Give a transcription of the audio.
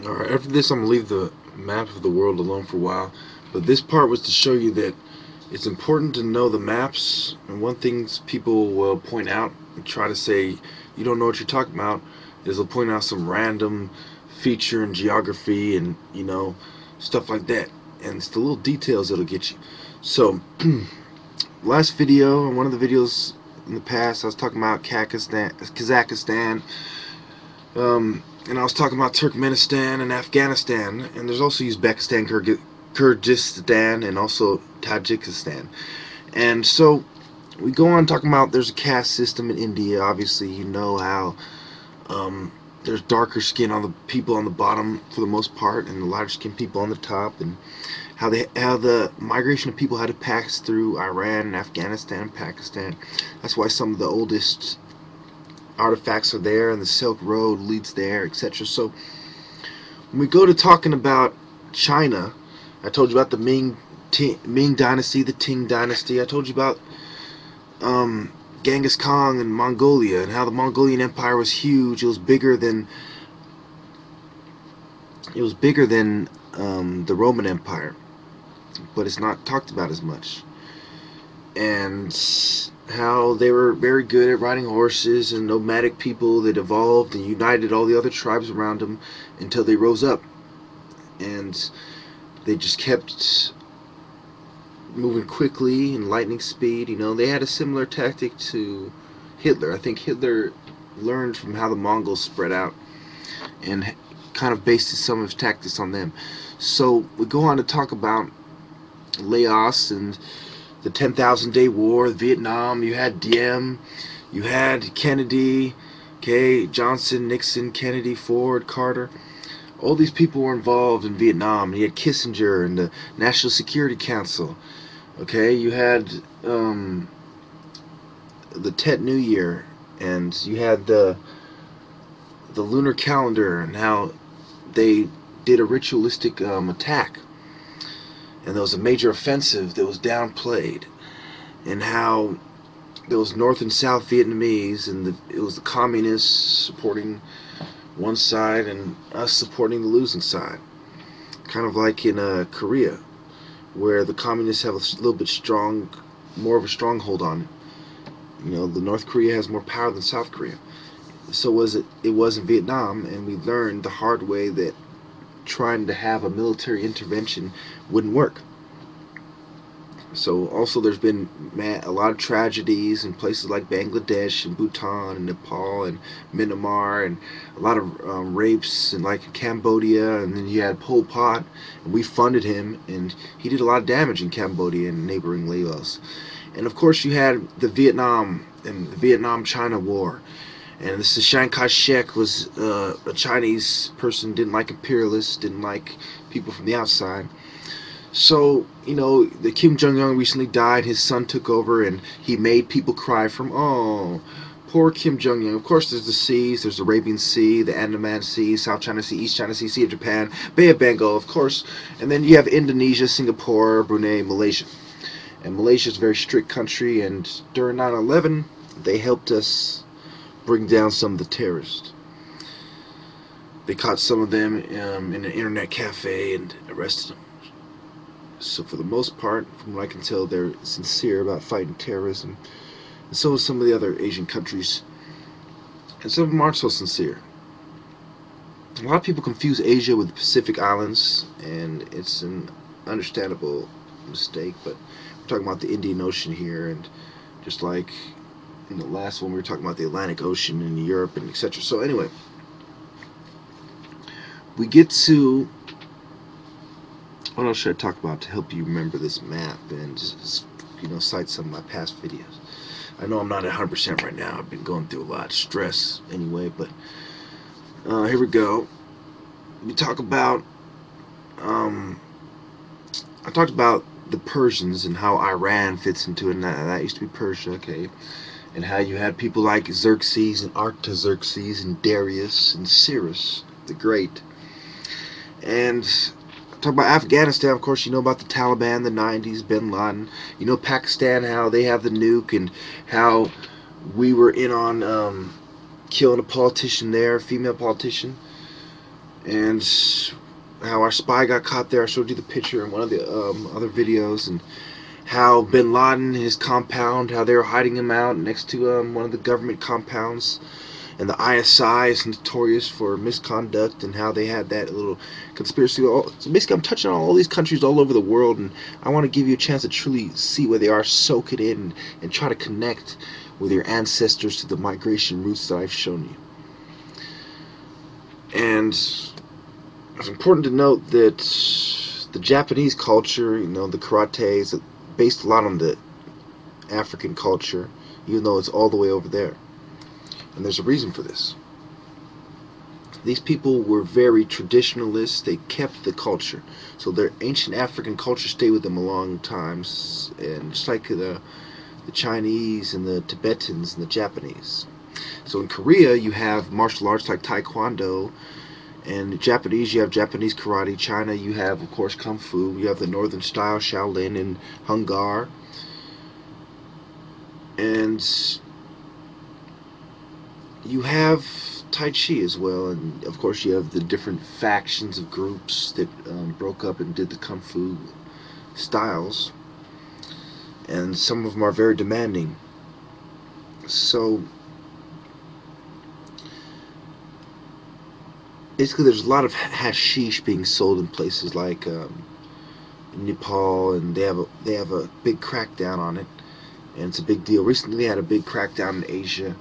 Alright, after this I'm going to leave the map of the world alone for a while. But this part was to show you that it's important to know the maps. And one thing people will point out and try to say you don't know what you're talking about is they'll point out some random feature in geography and, stuff like that. And it's the little details that'll get you. So, last video, and one of the videos in the past, I was talking about Kazakhstan, and I was talking about Turkmenistan and Afghanistan, and there's also Uzbekistan, Kyrgyzstan, and also Tajikistan. And so we go on talking about there's a caste system in India. Obviously, you know how there's darker skin on the people on the bottom for the most part, and the lighter skinned people on the top, and how the migration of people had to pass through Iran, Afghanistan, Pakistan. That's why some of the oldest artifacts are there, and the Silk Road leads there, etc. So when we go to talking about China, I told you about the Ming Dynasty, the Qing Dynasty. I told you about Genghis Khan and Mongolia, and how the Mongolian Empire was huge. It was bigger than the Roman Empire, but it's not talked about as much. And how they were very good at riding horses, and nomadic people that evolved and united all the other tribes around them until they rose up, and they just kept moving quickly in lightning speed. They had a similar tactic to Hitler. I think Hitler learned from how the Mongols spread out and kind of based some of his tactics on them. So we go on to talk about Laos and the 10,000 Day War, Vietnam. You had Diem, you had Kennedy, Johnson, Nixon, Kennedy, Ford, Carter. All these people were involved in Vietnam. You had Kissinger and the National Security Council. You had the Tet New Year, and you had the lunar calendar, and how they did a ritualistic attack. And there was a major offensive that was downplayed, and how there was North and South Vietnamese, and it was the communists supporting one side and us supporting the losing side. Kind of like in Korea, where the communists have a little bit more of a stronghold on it. The North Korea has more power than South Korea. So it was in Vietnam, and we learned the hard way that trying to have a military intervention wouldn't work. So also there's been a lot of tragedies in places like Bangladesh and Bhutan and Nepal and Myanmar, and a lot of rapes, and like Cambodia. And then you had Pol Pot, and we funded him, and he did a lot of damage in Cambodia and neighboring Laos. And of course you had the Vietnam-China War. And this is Chiang Kai-shek was a Chinese person, didn't like imperialists, didn't like people from the outside. So, the Kim Jong-un recently died, his son took over, and he made people cry from, oh, poor Kim Jong-un. Of course there's the seas, there's the Arabian Sea, the Andaman Sea, South China Sea, East China Sea, Sea of Japan, Bay of Bengal, of course. And then you have Indonesia, Singapore, Brunei, Malaysia. And Malaysia is a very strict country, and during 9/11, they helped us bring down some of the terrorists. They caught some of them in an internet cafe and arrested them. So for the most part, from what I can tell, they're sincere about fighting terrorism. And so is some of the other Asian countries. And some of them aren't so sincere. A lot of people confuse Asia with the Pacific Islands, and it's an understandable mistake, but we're talking about the Indian Ocean here, and just like in the last one we were talking about the Atlantic Ocean and Europe and etc. So anyway, we get to what else should I talk about to help you remember this map and just cite some of my past videos. I know I'm not 100% right now. I've been going through a lot of stress anyway, but here we go. We talk about I talked about the Persians and how Iran fits into it, and that used to be Persia, and how you had people like Xerxes and Artaxerxes and Darius and Cyrus the Great. And talk about Afghanistan, of course, about the Taliban, the 90s, Bin Laden. Pakistan, how they have the nuke, and how we were in on killing a politician there, a female politician. and how our spy got caught there. I showed you the picture in one of the other videos, and how Bin Laden, his compound, how they were hiding him out next to one of the government compounds, and the ISI is notorious for misconduct, and how they had that little conspiracy. So basically, I'm touching on all these countries all over the world, and I want to give you a chance to truly see where they are, soak it in, and try to connect with your ancestors to the migration routes that I've shown you. And it's important to note that the Japanese culture, the karate is based a lot on the African culture, even though it's all the way over there. And there's a reason for this. These people were very traditionalist. They kept the culture. So their ancient African culture stayed with them a long time. And just like the Chinese and the Tibetans and the Japanese. So in Korea, you have martial arts like Taekwondo. And Japanese, you have Japanese karate. China, you have, of course, Kung Fu. You have the Northern style, Shaolin and Hung Gar. And you have Tai Chi as well. And, of course, you have the different factions of groups that broke up and did the Kung Fu styles. And some of them are very demanding. So basically, there's a lot of hashish being sold in places like Nepal, and they have a big crackdown on it, and it's a big deal. Recently, they had a big crackdown in Asia.